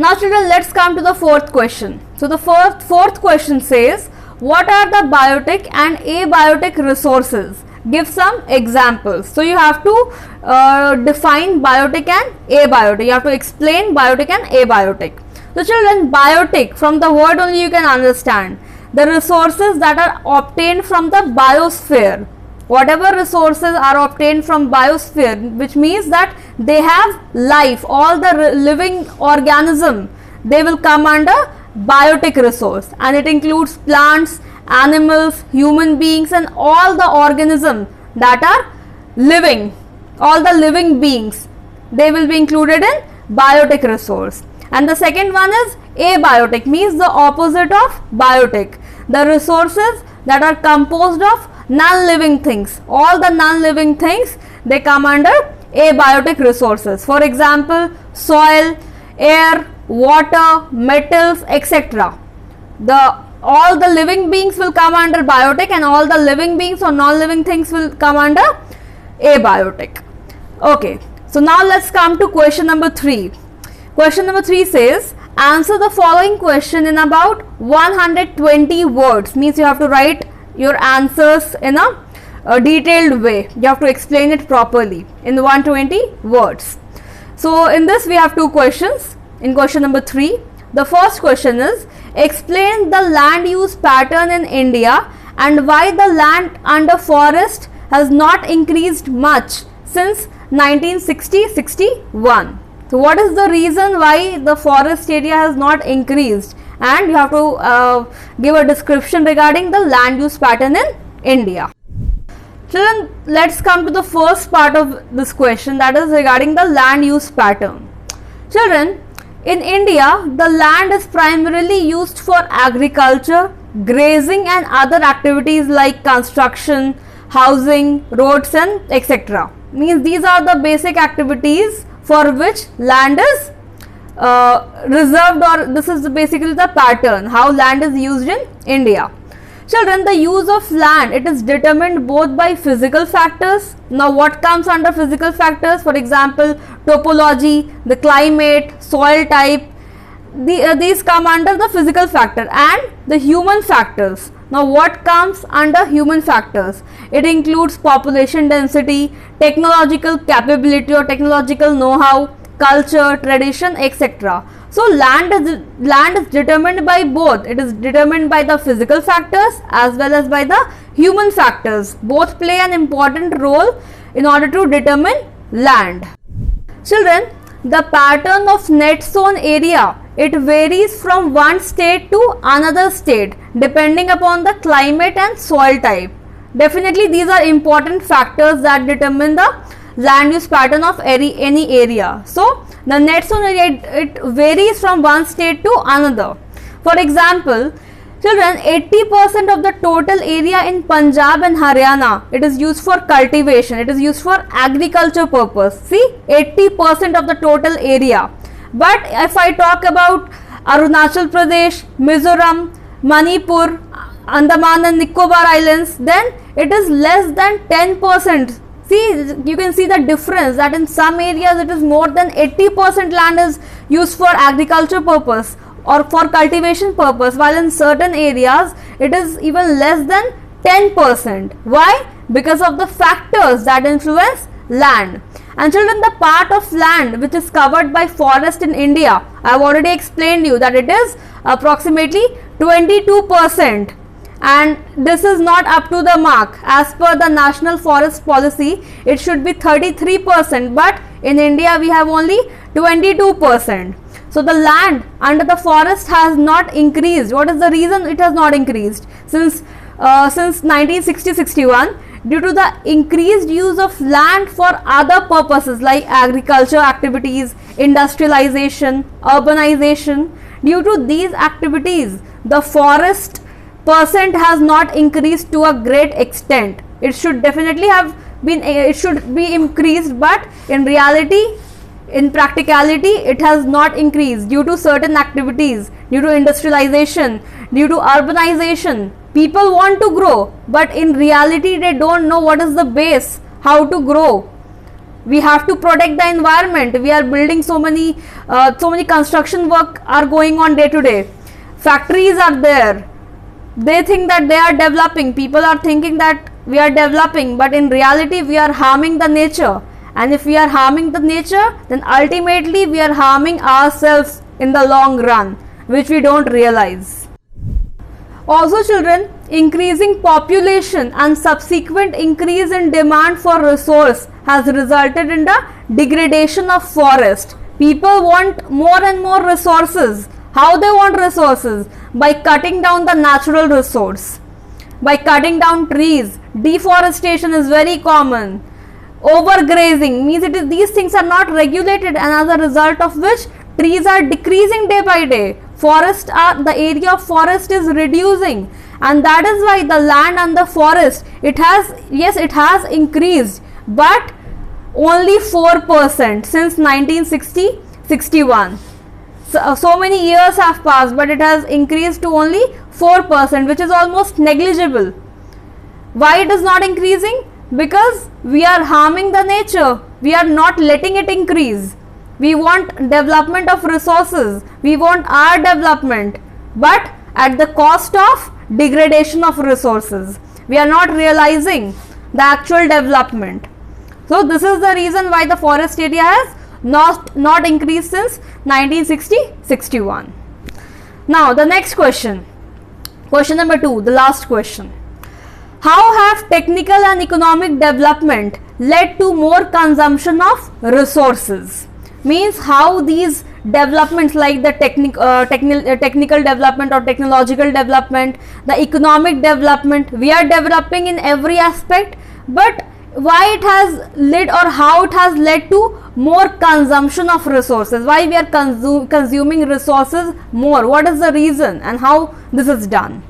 Now children, let's come to the fourth question. So the fourth question says, what are the biotic and abiotic resources? Give some examples. So you have to define biotic and abiotic. You have to explain biotic and abiotic. So children, biotic, from the word only you can understand the resources that are obtained from the biosphere. Whatever resources are obtained from biosphere, which means that they have life, all the living organism, they will come under biotic resource, and it includes plants, animals, human beings, and all the organisms that are living, all the living beings, they will be included in biotic resource. And the second one is abiotic, means the opposite of biotic, the resources that are composed of non-living things. All the non-living things, they come under abiotic resources. For example, soil, air, water, metals, etc. All the living beings will come under biotic, and all the living beings or non-living things will come under abiotic. Okay, so now let's come to question number 3. Question number 3 says, answer the following question in about 120 words. Means you have to write your answers in a detailed way. You have to explain it properly in 120 words. So in this we have two questions. In question number 3, the first question is, explain the land use pattern in India and why the land under forest has not increased much since 1960-61. So what is the reason why the forest area has not increased, and you have to give a description regarding the land use pattern in India. Children, let's come to the first part of this question, that is regarding the land use pattern. Children, in India, the land is primarily used for agriculture, grazing and other activities like construction, housing, roads and etc. Means these are the basic activities for which land is reserved, or this is basically the pattern how land is used in India. Children, the use of land, it is determined both by physical factors. Now what comes under physical factors? For example, topology, the climate, soil type, these come under the physical factor, and the human factors. Now what comes under human factors? It includes population density, technological capability or technological know-how, culture, tradition, etc. So land is determined by both. It is determined by the physical factors as well as by the human factors. Both play an important role in order to determine land. Children, the pattern of net sown area, it varies from one state to another state depending upon the climate and soil type. Definitely these are important factors that determine the land use pattern of any area. So the net sown area, it varies from one state to another. For example, children, 80% of the total area in Punjab and Haryana, it is used for cultivation, it is used for agriculture purpose. See, 80% of the total area. But if I talk about Arunachal Pradesh, Mizoram, Manipur, Andaman and Nicobar Islands, then it is less than 10%. See, you can see the difference, that in some areas it is more than 80% land is used for agriculture purpose or for cultivation purpose, while in certain areas it is even less than 10%. Why? Because of the factors that influence land. And children, the part of land which is covered by forest in India, I have already explained you that it is approximately 22%. And this is not up to the mark. As per the National Forest Policy, it should be 33%, but in India we have only 22%. So the land under the forest has not increased. What is the reason it has not increased? Since 1960-61, due to the increased use of land for other purposes like agriculture activities, industrialization, urbanization. Due to these activities, the forest percent has not increased to a great extent. It should definitely have been, it should be increased, but in reality, in practicality, it has not increased due to certain activities, due to industrialization, due to urbanization. People want to grow, but in reality they don't know what is the base, how to grow. We have to protect the environment. We are building so many construction work are going on day to day. Factories are there. They think that they are developing. People are thinking that we are developing, but in reality we are harming the nature. And if we are harming the nature, then ultimately we are harming ourselves in the long run, which we don't realize. Also children, increasing population and subsequent increase in demand for resource has resulted in the degradation of forest. People want more and more resources. How they want resources? By cutting down the natural resource. By cutting down trees. Deforestation is very common. Overgrazing means these things are not regulated, and as a result of which trees are decreasing day by day. The area of forest is reducing, and that is why the land and the forest, it has increased, but only 4% since 1960-61. So many years have passed, but it has increased to only 4%, which is almost negligible. Why it is not increasing? Because we are harming the nature. We are not letting it increase. We want development of resources. We want our development, but at the cost of degradation of resources. We are not realizing the actual development. So this is the reason why the forest area has not increased since 1960-61. Now the next question. Question number 2, the last question. How have technical and economic development led to more consumption of resources? Means how these developments like the technical development or technological development, the economic development, we are developing in every aspect, but why it has led or how it has led to more consumption of resources? Why we are consuming resources more? What is the reason and how this is done?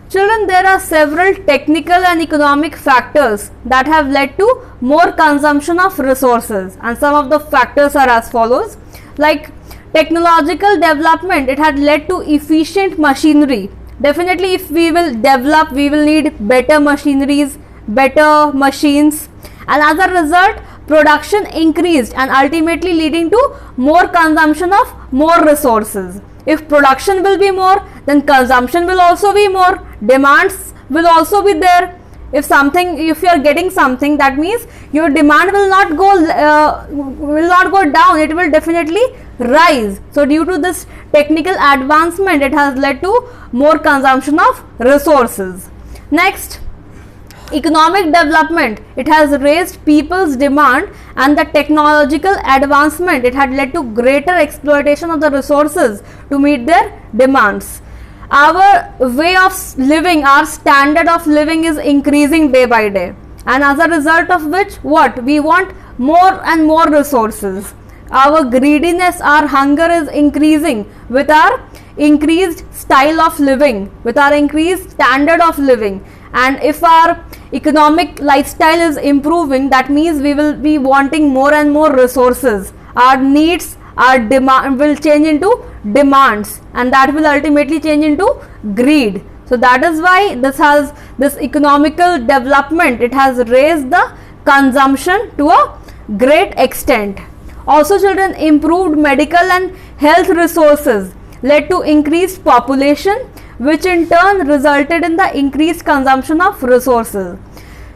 Children, there are several technical and economic factors that have led to more consumption of resources, and some of the factors are as follows. Like technological development, it had led to efficient machinery. Definitely if we will develop, we will need better machineries, better machines, and as a result production increased and ultimately leading to more consumption of more resources. If production will be more, then consumption will also be more, demands will also be there. If you are getting something, that means your demand will not go down, it will definitely rise. So due to this technical advancement, it has led to more consumption of resources. Next, economic development, it has raised people's demand, and the technological advancement, it had led to greater exploitation of the resources to meet their demands. Our way of living, our standard of living is increasing day by day, and as a result of which, what we want more and more resources. Our greediness, our hunger is increasing with our increased style of living, with our increased standard of living. And if our economic lifestyle is improving, that means we will be wanting more and more resources. Our needs, our demand will change into demands, and that will ultimately change into greed. So that is why this economical development, it has raised the consumption to a great extent. Also children, improved medical and health resources led to increased population, which in turn resulted in the increased consumption of resources.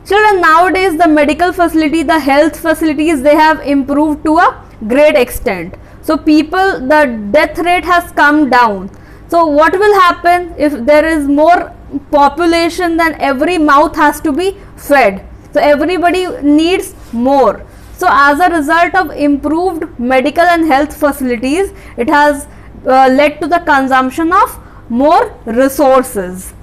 Children, nowadays the medical facility, the health facilities, they have improved to a great extent. So the death rate has come down. So what will happen if there is more population? Then every mouth has to be fed. So everybody needs more. So as a result of improved medical and health facilities, it has led to the consumption of more resources.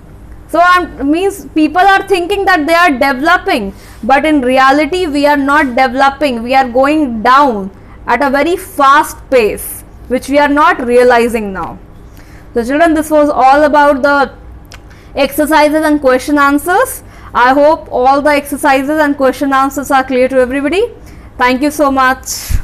So means people are thinking that they are developing, but in reality we are not developing. We are going down at a very fast pace, which we are not realizing now. So children, this was all about the exercises and question answers. I hope all the exercises and question answers are clear to everybody. Thank you so much.